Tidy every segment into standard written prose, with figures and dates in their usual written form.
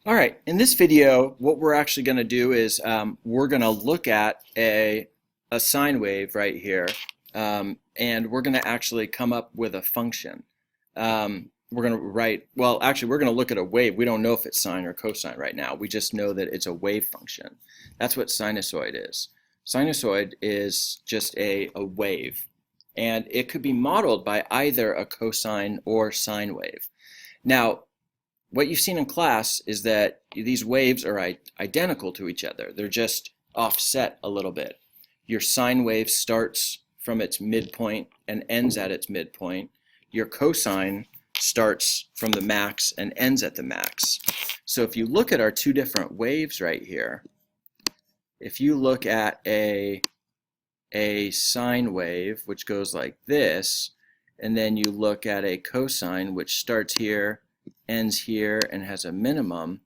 All right, in this video, what we're actually going to do is we're going to look at a sine wave right here, and we're going to actually come up with a function. We're going to write, well, actually, we're going to look at a wave. We don't know if it's sine or cosine right now. We just know that it's a wave function. That's what sinusoid is. Sinusoid is just a wave, and it could be modeled by either a cosine or sine wave. Now, what you've seen in class is that these waves are identical to each other. They're just offset a little bit. Your sine wave starts from its midpoint and ends at its midpoint. Your cosine starts from the max and ends at the max. So if you look at our two different waves right here, if you look at a sine wave, which goes like this, and then you look at a cosine, which starts here, ends here, and has a minimum,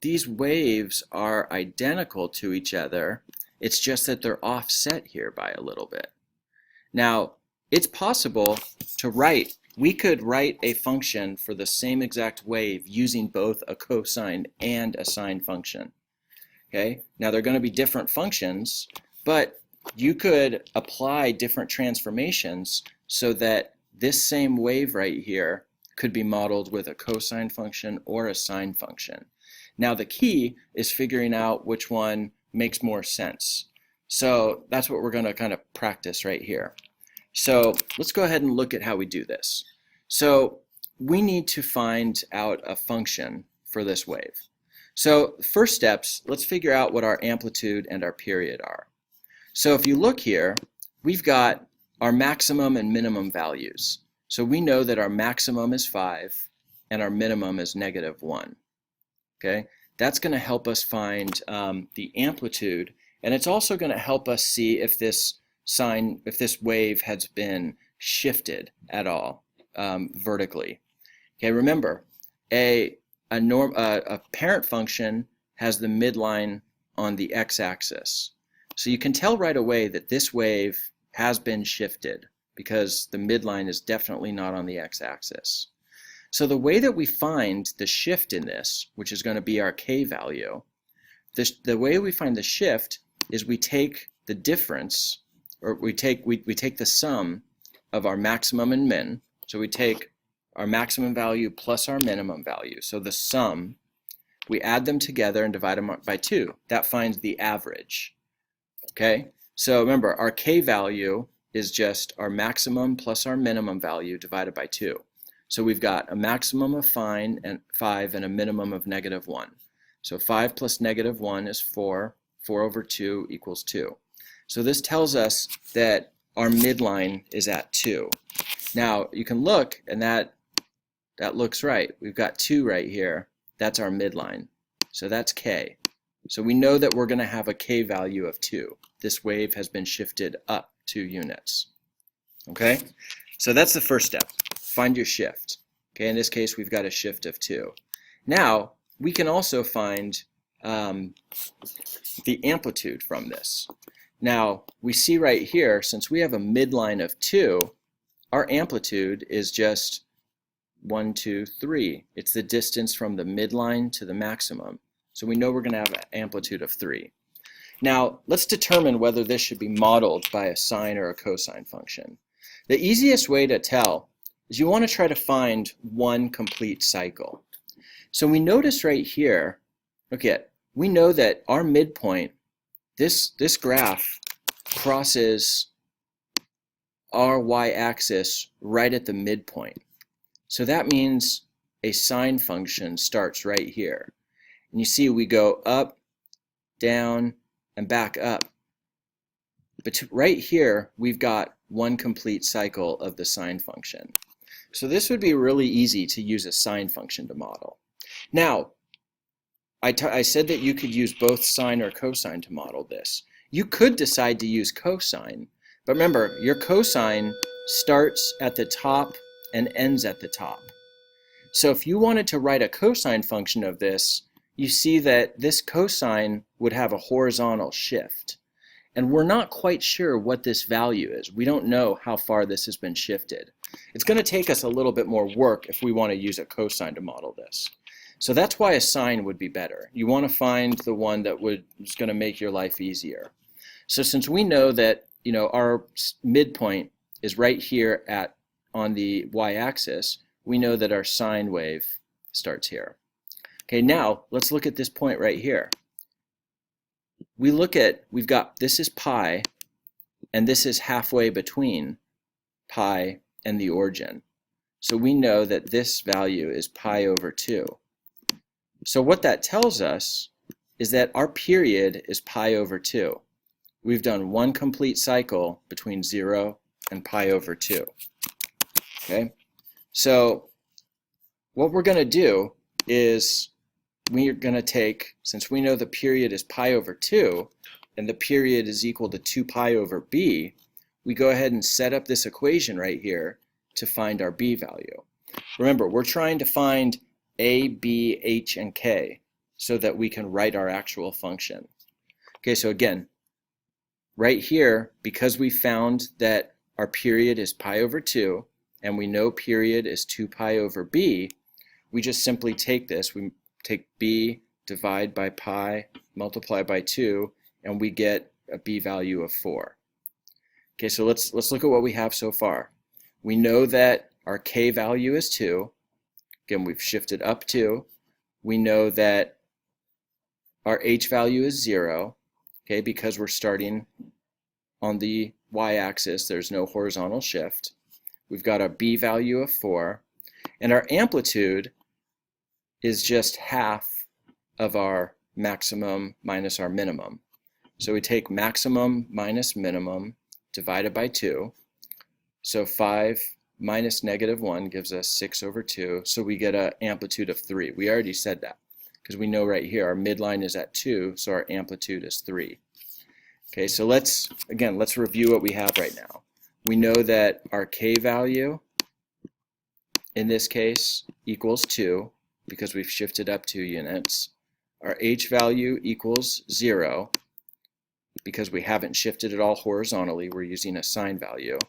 these waves are identical to each other. It's just that they're offset here by a little bit. Now, it's possible to write, we could write a function for the same exact wave using both a cosine and a sine function. Okay? Now, they're going to be different functions, but you could apply different transformations so that this same wave right here could be modeled with a cosine function or a sine function. Now the key is figuring out which one makes more sense. So that's what we're going to kind of practice right here. So let's go ahead and look at how we do this. So we need to find out a function for this wave. So first steps, let's figure out what our amplitude and our period are. So if you look here, we've got our maximum and minimum values. So we know that our maximum is 5 and our minimum is -1. Okay, that's going to help us find the amplitude, and it's also going to help us see if this wave has been shifted at all vertically. Okay, remember, a parent function has the midline on the x-axis, so you can tell right away that this wave has been shifted, because the midline is definitely not on the x-axis. So the way that we find the shift in this, which is going to be our k value, the way we find the shift is we take the difference, or we take the sum of our maximum and min. So we take our maximum value plus our minimum value. So the sum, we add them together and divide them by 2. That finds the average. Okay? So remember, our k value is just our maximum plus our minimum value divided by 2. So we've got a maximum of 5 and a minimum of -1. So 5 plus -1 is 4. 4 over 2 equals 2. So this tells us that our midline is at 2. Now you can look, and that looks right. We've got 2 right here. That's our midline. So that's k. So we know that we're going to have a k value of 2. This wave has been shifted up 2 units. Okay, so that's the first step. Find your shift. Okay, in this case we've got a shift of 2. Now we can also find the amplitude from this. Now we see right here, since we have a midline of 2, our amplitude is just 1, 2, 3. It's the distance from the midline to the maximum. So we know we're going to have an amplitude of 3. Now, let's determine whether this should be modeled by a sine or a cosine function. The easiest way to tell is you want to try to find one complete cycle. So we notice right here, okay, we know that our midpoint, this graph crosses our y-axis right at the midpoint. So that means a sine function starts right here. And you see we go up, down, and back up. But right here, we've got one complete cycle of the sine function. So this would be really easy to use a sine function to model. Now, I said that you could use both sine or cosine to model this. You could decide to use cosine, but remember, your cosine starts at the top and ends at the top. So if you wanted to write a cosine function of this, you see that this cosine would have a horizontal shift. And we're not quite sure what this value is. We don't know how far this has been shifted. It's going to take us a little bit more work if we want to use a cosine to model this. So that's why a sine would be better. You want to find the one that is going to make your life easier. So since we know that our midpoint is right here on the y-axis, we know that our sine wave starts here. Okay, now let's look at this point right here. We've got, this is pi, and this is halfway between pi and the origin. So we know that this value is pi over 2. So what that tells us is that our period is pi over 2. We've done one complete cycle between 0 and pi over 2. Okay? So what we're going to do is we're going to take, since we know the period is pi over 2, and the period is equal to 2 pi over b, we go ahead and set up this equation right here to find our b value. Remember, we're trying to find a, b, h, and k so that we can write our actual function. Okay, so again, right here, because we found that our period is pi over 2, and we know period is 2 pi over b, we just simply take this, we take b, divide by pi, multiply by 2, and we get a b value of 4. Okay, so let's look at what we have so far. We know that our k value is 2. Again, we've shifted up 2. We know that our h value is 0, okay, because we're starting on the y-axis. There's no horizontal shift. We've got a b value of 4, and our amplitude is just half of our maximum minus our minimum. So we take maximum minus minimum divided by 2. So 5 minus -1 gives us 6 over 2. So we get an amplitude of 3. We already said that because we know right here our midline is at 2, so our amplitude is 3. Okay, so let's review what we have right now. We know that our k value in this case equals 2 because we've shifted up 2 units. Our h value equals 0 because we haven't shifted it all horizontally. We're using a sine value.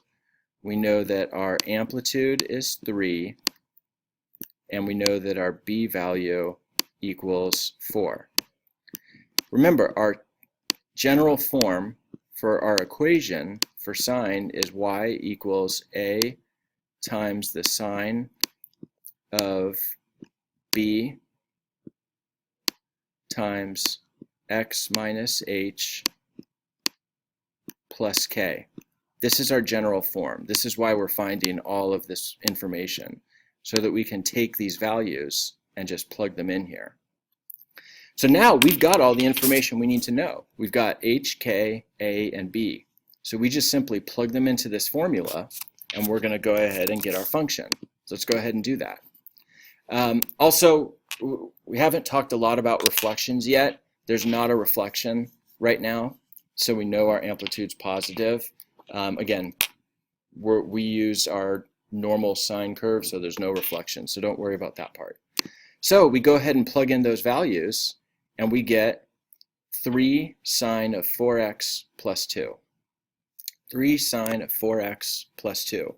We know that our amplitude is 3, and we know that our b value equals 4. Remember, our general form for our equation for sine is y equals a times the sine of b times x minus h plus k. This is our general form. This is why we're finding all of this information, so that we can take these values and just plug them in here. So now we've got all the information we need to know. We've got h, k, a, and b. So we just simply plug them into this formula, and we're going to go ahead and get our function. So let's go ahead and do that. Also, we haven't talked a lot about reflections yet. There's not a reflection right now, so we know our amplitude's positive. Again, we use our normal sine curve, so there's no reflection, so don't worry about that part. So we go ahead and plug in those values, and we get 3 sine of 4x plus 2. 3 sine of 4x plus 2.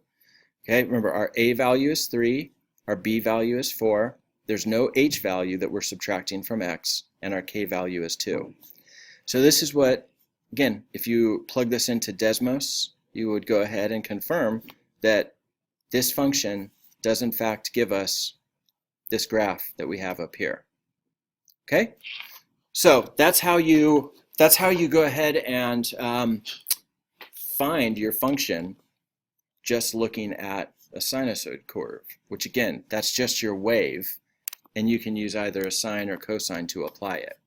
Okay, remember our a value is 3, our b value is 4, there's no h value that we're subtracting from x, and our k value is 2. So this is what, again, if you plug this into Desmos, you would go ahead and confirm that this function does in fact give us this graph that we have up here. Okay, so that's how you go ahead and find your function just looking at a sinusoid curve, which again, that's just your wave, and you can use either a sine or cosine to apply it.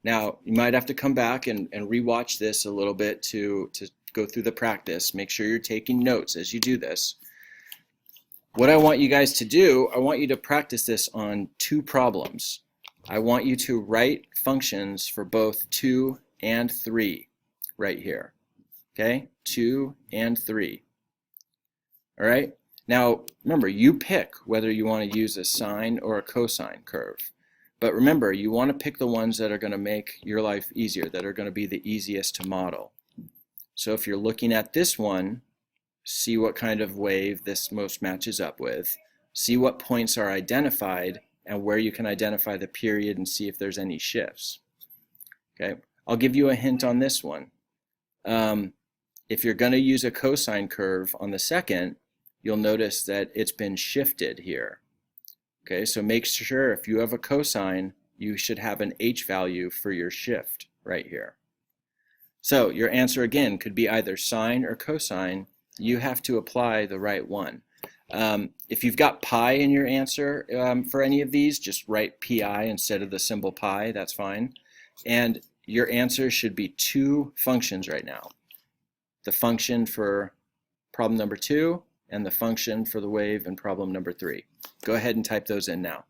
Now, you might have to come back and rewatch this a little bit to go through the practice. Make sure you're taking notes as you do this. What I want you guys to do, I want you to practice this on 2 problems. I want you to write functions for both 2 and 3 right here. Okay, 2 and 3. All right, now remember, you pick whether you want to use a sine or a cosine curve. But remember, you want to pick the ones that are going to make your life easier, that are going to be the easiest to model. So if you're looking at this one, see what kind of wave this most matches up with. See what points are identified and where you can identify the period and see if there's any shifts. Okay, I'll give you a hint on this one. If you're going to use a cosine curve on the second, you'll notice that it's been shifted here. Okay, so make sure if you have a cosine, you should have an h value for your shift right here. So your answer again could be either sine or cosine. You have to apply the right one. If you've got pi in your answer for any of these, just write pi instead of the symbol pi, that's fine. And your answer should be two functions right now. The function for problem number 2 and the function for the wave in problem number 3. Go ahead and type those in now.